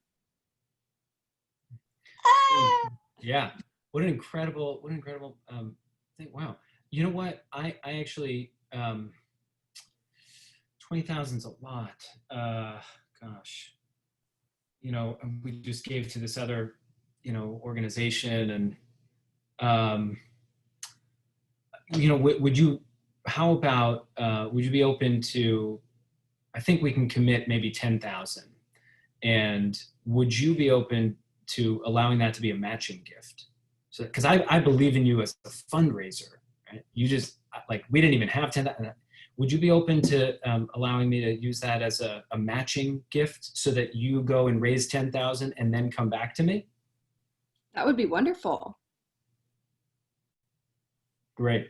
Yeah. What an incredible thing. Wow. You know what? I actually, 20,000 is a lot. Gosh, you know, we just gave to this other, you know, organization, and, you know, would you, how about, would you be open to, I think we can commit maybe 10,000, and would you be open to allowing that to be a matching gift? So, because I believe in you as a fundraiser, right? You just, like, we didn't even have 10,000. Would you be open to allowing me to use that as a matching gift so that you go and raise 10,000 and then come back to me? That would be wonderful. Great.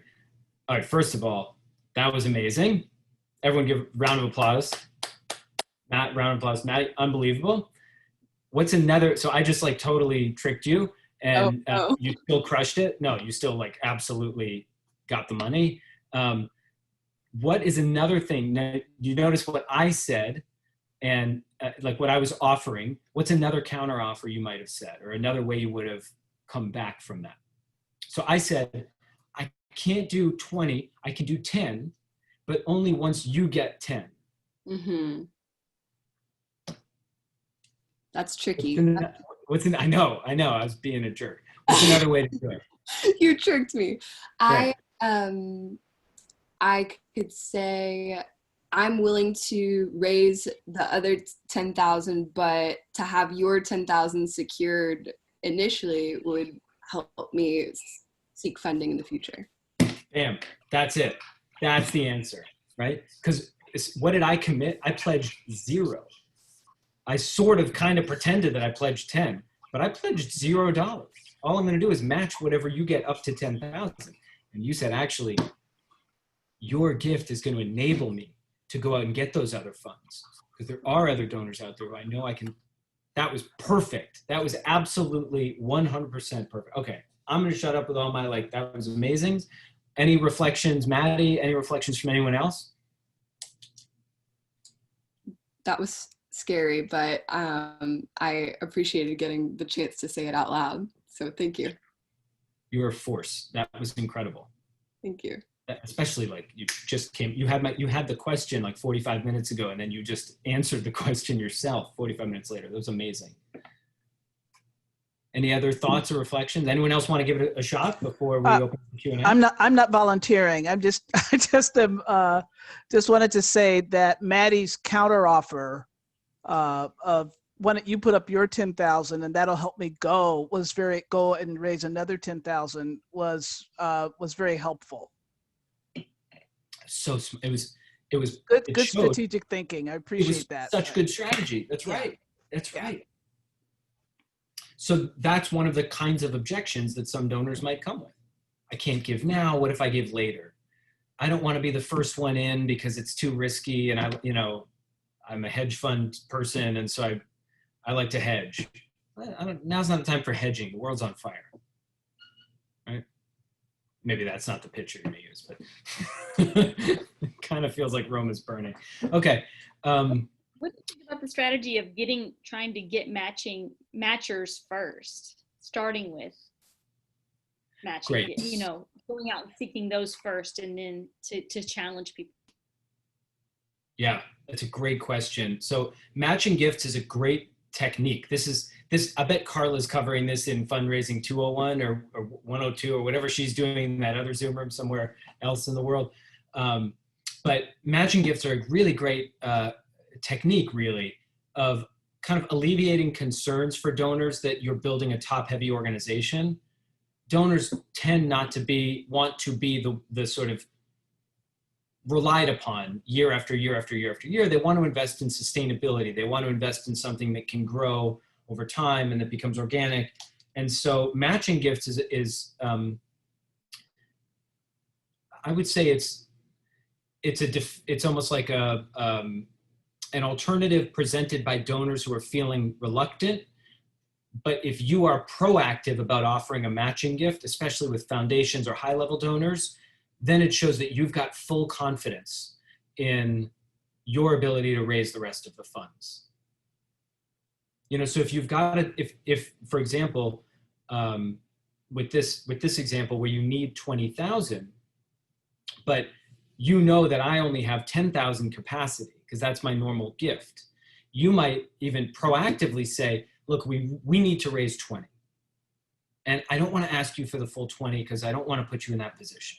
All right, first of all, that was amazing. Everyone give a round of applause. Matt, round of applause. Matt, unbelievable. What's another, so I just like totally tricked you, and you still crushed it? No, you still like absolutely got the money. What is another thing? Now, you notice what I said and like what I was offering. What's another counter offer you might have said, or another way you would have come back from that? So I said, I can't do 20, I can do 10, but only once you get 10. Mm-hmm. That's tricky. I know, I was being a jerk. What's another way to do it? You tricked me. Right. I could say I'm willing to raise the other 10,000, but to have your 10,000 secured initially would help me seek funding in the future. Bam, that's it. That's the answer, right? Because what did I commit? I pledged 0. I sort of kind of pretended that I pledged 10, but I pledged $0. All I'm going to do is match whatever you get up to 10,000. And you said, actually, your gift is going to enable me to go out and get those other funds, because there are other donors out there who I know I can. That was perfect. That was absolutely 100% perfect. Okay, I'm going to shut up with all my, like, that was amazing. Any reflections, Maddie? Any reflections from anyone else? That was scary, but I appreciated getting the chance to say it out loud. So thank you. You're a force. That was incredible. Thank you. Especially like you just came, you had the question like 45 minutes ago, and then you just answered the question yourself 45 minutes later. That was amazing. Any other thoughts or reflections? Anyone else want to give it a shot before we open the Q&A? I'm not volunteering. I just wanted to say that Maddie's counteroffer of when you put up your 10,000 and that'll help me go and raise another 10,000 was very helpful. So it was good strategic thinking. I appreciate that. Such good strategy. That's right. That's right. So that's one of the kinds of objections that some donors might come with. I can't give now. What if I give later? I don't want to be the first one in because it's too risky, and I'm a hedge fund person, and so I like to hedge. Now's not the time for hedging. The world's on fire. Right? Maybe that's not the picture you're going to use, but it kind of feels like Rome is burning. Okay. What do you think about the strategy of trying to get matchers first, starting with matching? Great. Going out and seeking those first, and then to challenge people. Yeah, that's a great question. So matching gifts is a great technique. I bet Carla's covering this in Fundraising 201 or 102 or whatever she's doing in that other Zoom room somewhere else in the world. But matching gifts are a really great technique, really, of kind of alleviating concerns for donors that you're building a top-heavy organization. Donors tend not to want to be the sort of relied upon year after year after year after year. They want to invest in sustainability. They want to invest in something that can grow over time and that becomes organic. And so matching gifts is I would say it's almost like an alternative presented by donors who are feeling reluctant. But if you are proactive about offering a matching gift, especially with foundations or high-level donors, then it shows that you've got full confidence in your ability to raise the rest of the funds. You know, so if you've got it, if for example, with this example where you need 20,000, but you know that I only have 10,000 capacity because that's my normal gift, you might even proactively say, look, we need to raise 20. And I don't want to ask you for the full 20 because I don't want to put you in that position.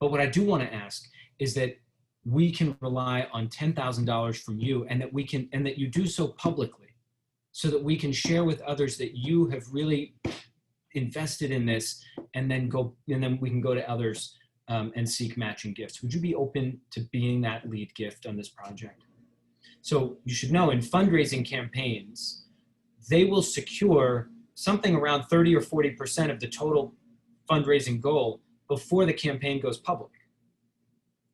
But what I do want to ask is that we can rely on $10,000 from you, and that you do so publicly, so that we can share with others that you have really invested in this, and then we can go to others and seek matching gifts. Would you be open to being that lead gift on this project? So you should know, in fundraising campaigns, they will secure something around 30 or 40% of the total fundraising goal before the campaign goes public.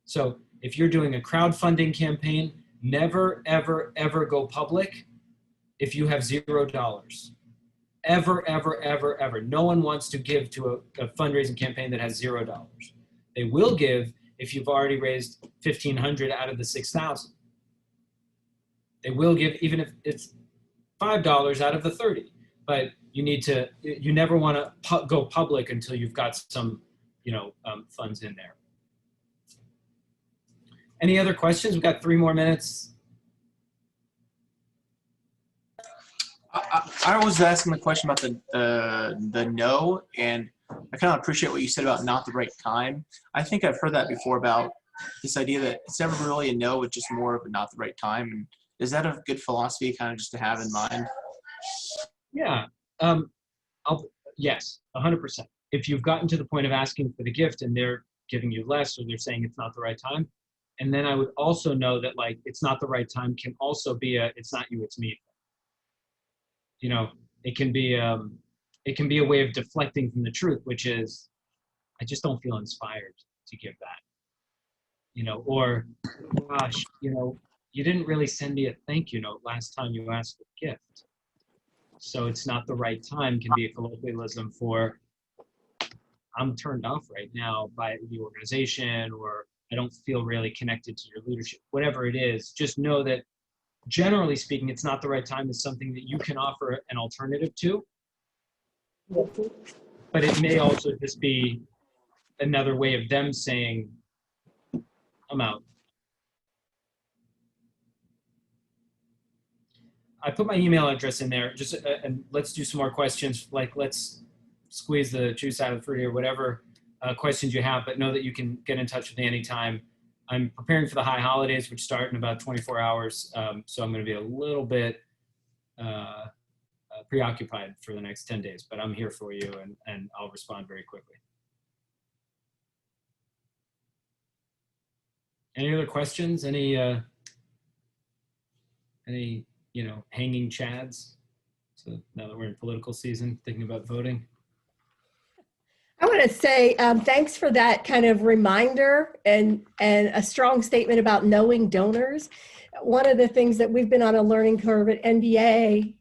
So if you're doing a crowdfunding campaign, never, ever, ever go public if you have $0. Ever, ever, ever, ever. No one wants to give to a fundraising campaign that has $0. They will give if you've already raised 1,500 out of the 6,000. They will give even if it's $5 out of the 30. But you never want to go public until you've got some, funds in there. Any other questions? We've got 3 more minutes. I was asking the question about the no, and I kind of appreciate what you said about not the right time. I think I've heard that before about this idea that it's never really a no, it's just more of a not the right time. And is that a good philosophy kind of just to have in mind? Yeah, yes, 100%. If you've gotten to the point of asking for the gift and they're giving you less, or they're saying it's not the right time, and then I would also know that it's not the right time can also be it's not you, it's me. It can be a way of deflecting from the truth, which is, I just don't feel inspired to give that. Or, gosh, you didn't really send me a thank you note last time you asked for a gift. So it's not the right time can be a colloquialism for, I'm turned off right now by the organization, or I don't feel really connected to your leadership. Whatever it is, just know that generally speaking, it's not the right time is something that you can offer an alternative to. But it may also just be another way of them saying, I'm out. I put my email address in there, just and let's do some more questions. Let's squeeze the juice out of the fruit or whatever questions you have, but know that you can get in touch with me anytime. I'm preparing for the high holidays, which start in about 24 hours. So I'm going to be a little bit preoccupied for the next 10 days, but I'm here for you, and I'll respond very quickly. Any other questions? Any hanging chads? So now that we're in political season, thinking about voting. I want to say thanks for that kind of reminder and a strong statement about knowing donors. One of the things that we've been on a learning curve at NBA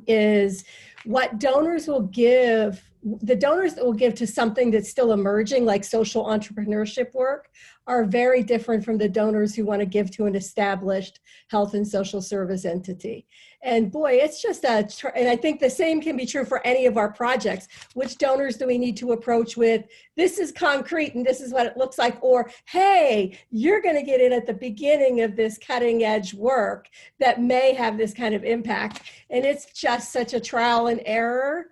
is what donors will give. The donors that will give to something that's still emerging, like social entrepreneurship work, are very different from the donors who want to give to an established health and social service entity. And boy, it's just and I think the same can be true for any of our projects. Which donors do we need to approach with, this is concrete and this is what it looks like, or, hey, you're going to get in at the beginning of this cutting edge work that may have this kind of impact. And it's just such a trial and error,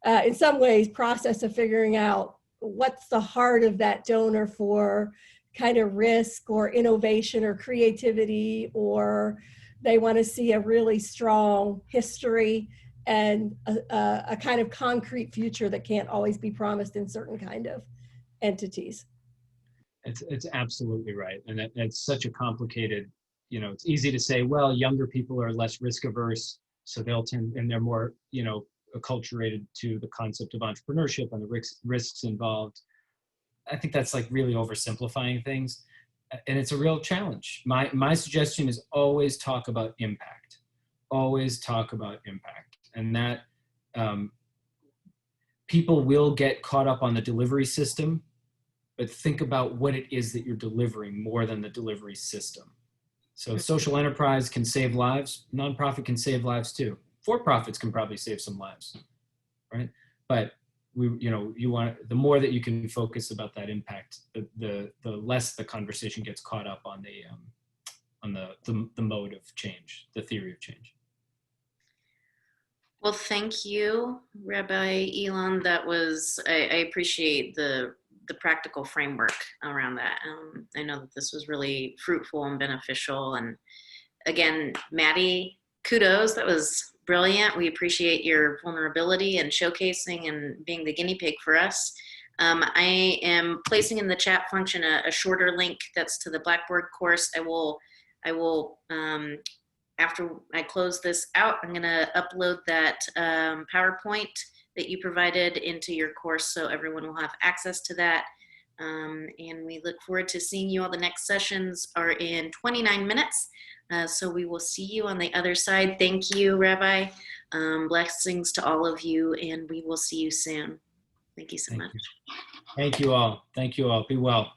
in some ways, process of figuring out what's the heart of that donor for kind of risk or innovation or creativity, or they want to see a really strong history and a kind of concrete future that can't always be promised in certain kind of entities. It's absolutely right. And it's such a complicated, it's easy to say, well, younger people are less risk averse, so they'll tend, and they're more, acculturated to the concept of entrepreneurship and the risks involved. I think that's really oversimplifying things, and it's a real challenge. My suggestion is always talk about impact. Always talk about impact, and that people will get caught up on the delivery system, think about what it is that you're delivering more than the delivery system. So social enterprise can save lives. Nonprofit can save lives too. For-profits can probably save some lives, right? But the more that you can focus about that impact, the less the conversation gets caught up on the mode of change, the theory of change. Well, thank you, Rabbi Elan. That was, I appreciate the practical framework around that. I know that this was really fruitful and beneficial. And again, Maddie, kudos. That was brilliant. We appreciate your vulnerability and showcasing and being the guinea pig for us. I am placing in the chat function a shorter link that's to the Blackboard course. I will after I close this out, I'm going to upload that PowerPoint that you provided into your course so everyone will have access to that. And we look forward to seeing you all. The next sessions are in 29 minutes. So we will see you on the other side. Thank you, Rabbi. Blessings to all of you, and we will see you soon. Thank you so much. Thank you all. Thank you all. Be well.